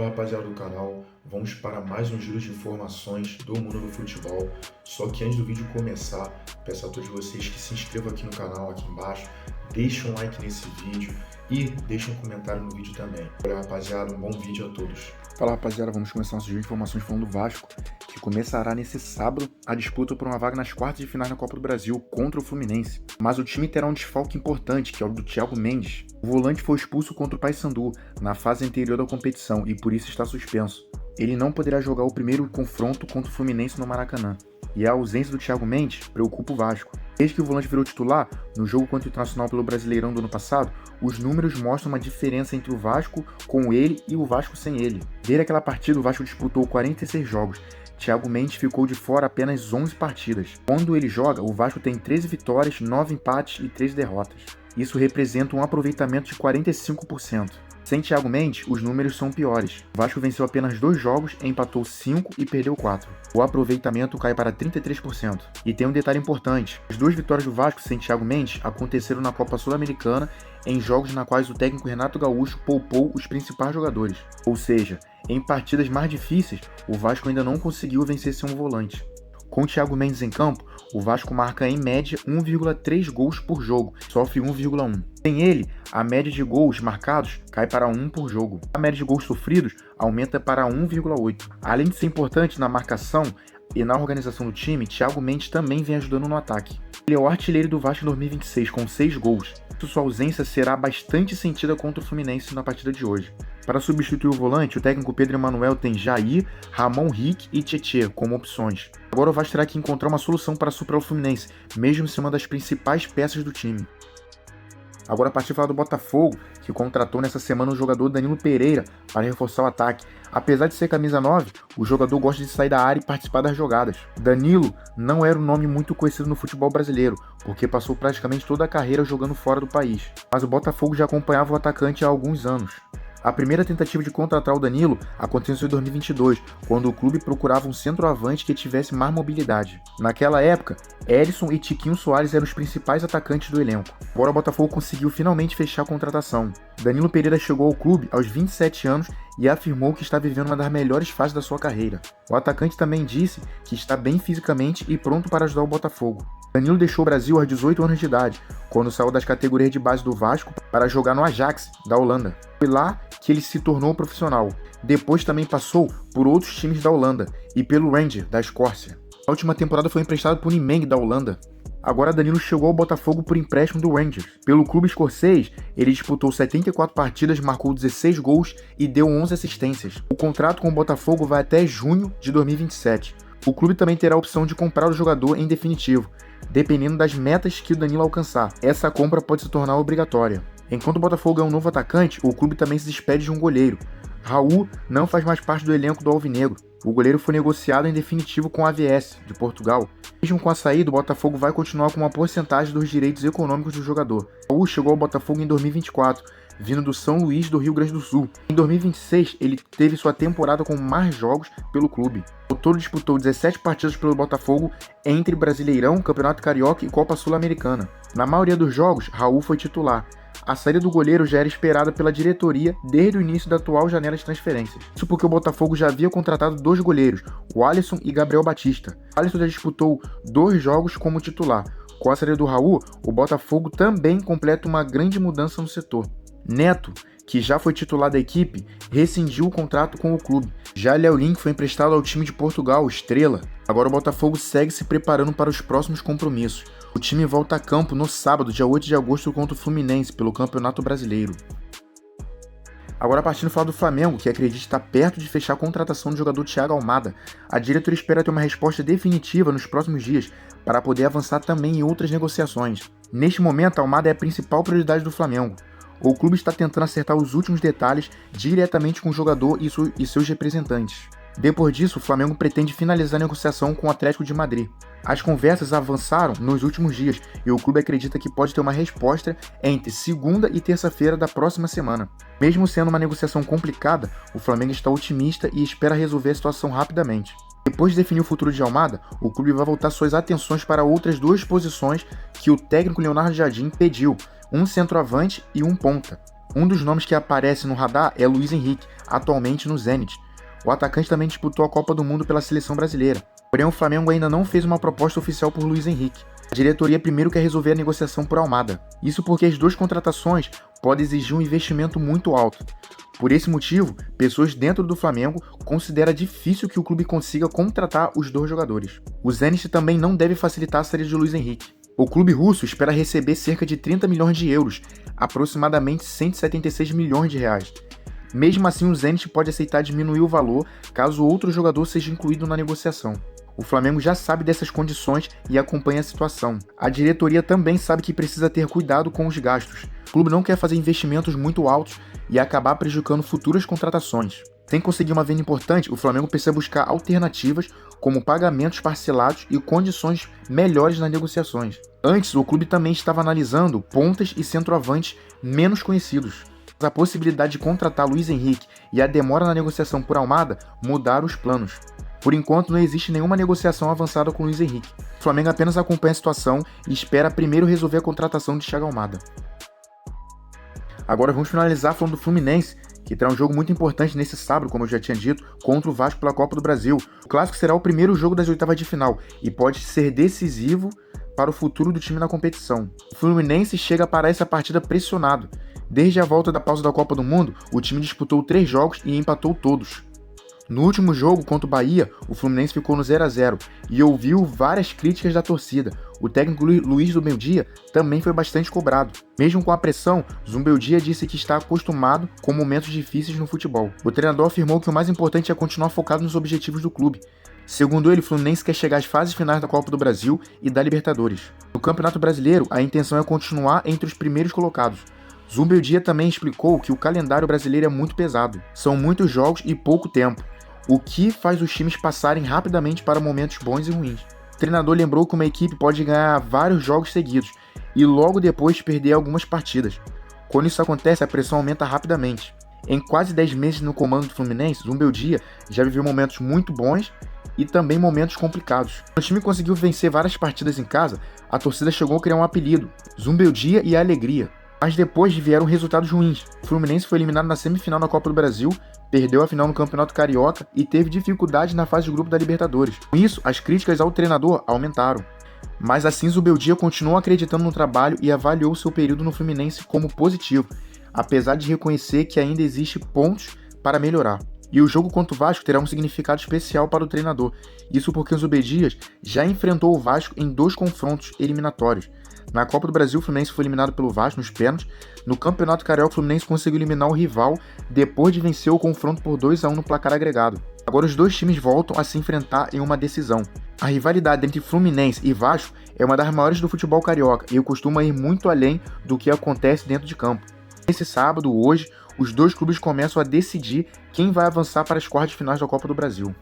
Fala rapaziada do canal, vamos para mais um giro de informações do mundo do futebol. Só que antes do vídeo começar, peço a todos vocês que se inscrevam aqui no canal, aqui embaixo, deixem um like nesse vídeo e deixem um comentário no vídeo também. Olha rapaziada, um bom vídeo a todos. Fala rapaziada, vamos começar nosso giro de informações falando do Vasco, que começará nesse sábado a disputa por uma vaga nas quartas de final na Copa do Brasil contra o Fluminense. Mas o time terá um desfalque importante, que é o do Thiago Mendes. O volante foi expulso contra o Paysandu na fase anterior da competição e por isso está suspenso. Ele não poderá jogar o primeiro confronto contra o Fluminense no Maracanã. E a ausência do Thiago Mendes preocupa o Vasco. Desde que o volante virou titular, no jogo contra o Internacional pelo Brasileirão do ano passado, os números mostram uma diferença entre o Vasco com ele e o Vasco sem ele. Desde aquela partida, o Vasco disputou 46 jogos. Thiago Mendes ficou de fora apenas 11 partidas. Quando ele joga, o Vasco tem 13 vitórias, 9 empates e 3 derrotas. Isso representa um aproveitamento de 45%. Sem Thiago Mendes, os números são piores. O Vasco venceu apenas 2 jogos, empatou 5 e perdeu 4. O aproveitamento cai para 33%. E tem um detalhe importante: as 2 vitórias do Vasco sem Thiago Mendes aconteceram na Copa Sul-Americana, em jogos na quais o técnico Renato Gaúcho poupou os principais jogadores. Ou seja, em partidas mais difíceis, o Vasco ainda não conseguiu vencer sem um volante. Com o Thiago Mendes em campo, o Vasco marca em média 1,3 gols por jogo, sofre 1,1. Sem ele, a média de gols marcados cai para 1 por jogo. A média de gols sofridos aumenta para 1,8. Além de ser importante na marcação e na organização do time, Thiago Mendes também vem ajudando no ataque. Ele é o artilheiro do Vasco em 2026, com 6 gols. Sua ausência será bastante sentida contra o Fluminense na partida de hoje. Para substituir o volante, o técnico Pedro Emanuel tem Jair, Ramon Rick e Tietê como opções. Agora o Vasco terá que encontrar uma solução para superar o Fluminense, mesmo sendo uma das principais peças do time. Agora a partir de falar do Botafogo, que contratou nessa semana o jogador Danilo Pereira para reforçar o ataque. Apesar de ser camisa 9, o jogador gosta de sair da área e participar das jogadas. Danilo não era um nome muito conhecido no futebol brasileiro, porque passou praticamente toda a carreira jogando fora do país. Mas o Botafogo já acompanhava o atacante há alguns anos. A primeira tentativa de contratar o Danilo aconteceu em 2022, quando o clube procurava um centroavante que tivesse mais mobilidade. Naquela época, Erisson e Tiquinho Soares eram os principais atacantes do elenco. Agora o Botafogo conseguiu finalmente fechar a contratação. Danilo Pereira chegou ao clube aos 27 anos e afirmou que está vivendo uma das melhores fases da sua carreira. O atacante também disse que está bem fisicamente e pronto para ajudar o Botafogo. Danilo deixou o Brasil aos 18 anos de idade, quando saiu das categorias de base do Vasco para jogar no Ajax, da Holanda. Foi lá que ele se tornou profissional. Depois também passou por outros times da Holanda e pelo Rangers, da Escócia. Na última temporada foi emprestado por Nimeng, da Holanda. Agora Danilo chegou ao Botafogo por empréstimo do Rangers. Pelo clube escocês, ele disputou 74 partidas, marcou 16 gols e deu 11 assistências. O contrato com o Botafogo vai até junho de 2027. O clube também terá a opção de comprar o jogador em definitivo, dependendo das metas que o Danilo alcançar. Essa compra pode se tornar obrigatória. Enquanto o Botafogo é um novo atacante, o clube também se despede de um goleiro. Raul não faz mais parte do elenco do Alvinegro. O goleiro foi negociado em definitivo com a AVS, de Portugal. Mesmo com a saída, o Botafogo vai continuar com uma porcentagem dos direitos econômicos do jogador. Raul chegou ao Botafogo em 2024, vindo do São Luís do Rio Grande do Sul. Em 2026, ele teve sua temporada com mais jogos pelo clube. Ao todo disputou 17 partidas pelo Botafogo entre Brasileirão, Campeonato Carioca e Copa Sul-Americana. Na maioria dos jogos, Raul foi titular. A saída do goleiro já era esperada pela diretoria desde o início da atual janela de transferências. Isso porque o Botafogo já havia contratado 2 goleiros, o Alisson e Gabriel Batista. O Alisson já disputou 2 jogos como titular. Com a saída do Raul, o Botafogo também completa uma grande mudança no setor. Neto, que já foi titular da equipe, rescindiu o contrato com o clube. Já Léo Link foi emprestado ao time de Portugal, Estrela. Agora o Botafogo segue se preparando para os próximos compromissos. O time volta a campo no sábado, dia 8 de agosto, contra o Fluminense, pelo Campeonato Brasileiro. Agora partindo a falar do Flamengo, que acredita estar perto de fechar a contratação do jogador Thiago Almada. A diretoria espera ter uma resposta definitiva nos próximos dias, para poder avançar também em outras negociações. Neste momento, Almada é a principal prioridade do Flamengo. O clube está tentando acertar os últimos detalhes diretamente com o jogador e seus representantes. Depois disso, o Flamengo pretende finalizar a negociação com o Atlético de Madrid. As conversas avançaram nos últimos dias e o clube acredita que pode ter uma resposta entre segunda e terça-feira da próxima semana. Mesmo sendo uma negociação complicada, o Flamengo está otimista e espera resolver a situação rapidamente. Depois de definir o futuro de Almada, o clube vai voltar suas atenções para outras 2 posições que o técnico Leonardo Jardim pediu, um centroavante e um ponta. Um dos nomes que aparece no radar é Luiz Henrique, atualmente no Zenit. O atacante também disputou a Copa do Mundo pela seleção brasileira. Porém, o Flamengo ainda não fez uma proposta oficial por Luiz Henrique. A diretoria primeiro quer resolver a negociação por Almada. Isso porque as duas contratações podem exigir um investimento muito alto. Por esse motivo, pessoas dentro do Flamengo consideram difícil que o clube consiga contratar os dois jogadores. O Zenit também não deve facilitar a saída de Luiz Henrique. O clube russo espera receber cerca de 30 milhões de euros, aproximadamente 176 milhões de reais. Mesmo assim, o Zenit pode aceitar diminuir o valor caso outro jogador seja incluído na negociação. O Flamengo já sabe dessas condições e acompanha a situação. A diretoria também sabe que precisa ter cuidado com os gastos. O clube não quer fazer investimentos muito altos e acabar prejudicando futuras contratações. Sem conseguir uma venda importante, o Flamengo precisa buscar alternativas como pagamentos parcelados e condições melhores nas negociações. Antes, o clube também estava analisando pontas e centroavantes menos conhecidos. A possibilidade de contratar Luiz Henrique e a demora na negociação por Almada mudaram os planos. Por enquanto, não existe nenhuma negociação avançada com Luiz Henrique. O Flamengo apenas acompanha a situação e espera primeiro resolver a contratação de Thiago Almada. Agora vamos finalizar falando do Fluminense, que terá um jogo muito importante nesse sábado, como eu já tinha dito, contra o Vasco pela Copa do Brasil. O clássico será o primeiro jogo das oitavas de final e pode ser decisivo para o futuro do time na competição. O Fluminense chega para essa partida pressionado. Desde a volta da pausa da Copa do Mundo, o time disputou 3 jogos e empatou todos. No último jogo contra o Bahia, o Fluminense ficou no 0-0 e ouviu várias críticas da torcida. O técnico Luiz Zumbeldía também foi bastante cobrado. Mesmo com a pressão, Zumbeldía disse que está acostumado com momentos difíceis no futebol. O treinador afirmou que o mais importante é continuar focado nos objetivos do clube. Segundo ele, o Fluminense quer chegar às fases finais da Copa do Brasil e da Libertadores. No Campeonato Brasileiro, a intenção é continuar entre os primeiros colocados. Zumbeldía também explicou que o calendário brasileiro é muito pesado. São muitos jogos e pouco tempo, o que faz os times passarem rapidamente para momentos bons e ruins. O treinador lembrou que uma equipe pode ganhar vários jogos seguidos e logo depois perder algumas partidas. Quando isso acontece, a pressão aumenta rapidamente. Em quase 10 meses no comando do Fluminense, Zumbeldía já viveu momentos muito bons e também momentos complicados. Quando o time conseguiu vencer várias partidas em casa, a torcida chegou a criar um apelido, Zumbeldía e a Alegria. Mas depois vieram resultados ruins. O Fluminense foi eliminado na semifinal da Copa do Brasil, perdeu a final no Campeonato Carioca e teve dificuldade na fase de grupo da Libertadores. Com isso, as críticas ao treinador aumentaram. Mas assim, Zumbeldía continuou acreditando no trabalho e avaliou seu período no Fluminense como positivo, apesar de reconhecer que ainda existe pontos para melhorar. E o jogo contra o Vasco terá um significado especial para o treinador. Isso porque o Zumbeldía já enfrentou o Vasco em 2 confrontos eliminatórios. Na Copa do Brasil, o Fluminense foi eliminado pelo Vasco nos pênaltis. No Campeonato Carioca, o Fluminense conseguiu eliminar o rival depois de vencer o confronto por 2-1 no placar agregado. Agora os dois times voltam a se enfrentar em uma decisão. A rivalidade entre Fluminense e Vasco é uma das maiores do futebol carioca e costuma ir muito além do que acontece dentro de campo. Nesse sábado, hoje, os dois clubes começam a decidir quem vai avançar para as quartas de finais da Copa do Brasil.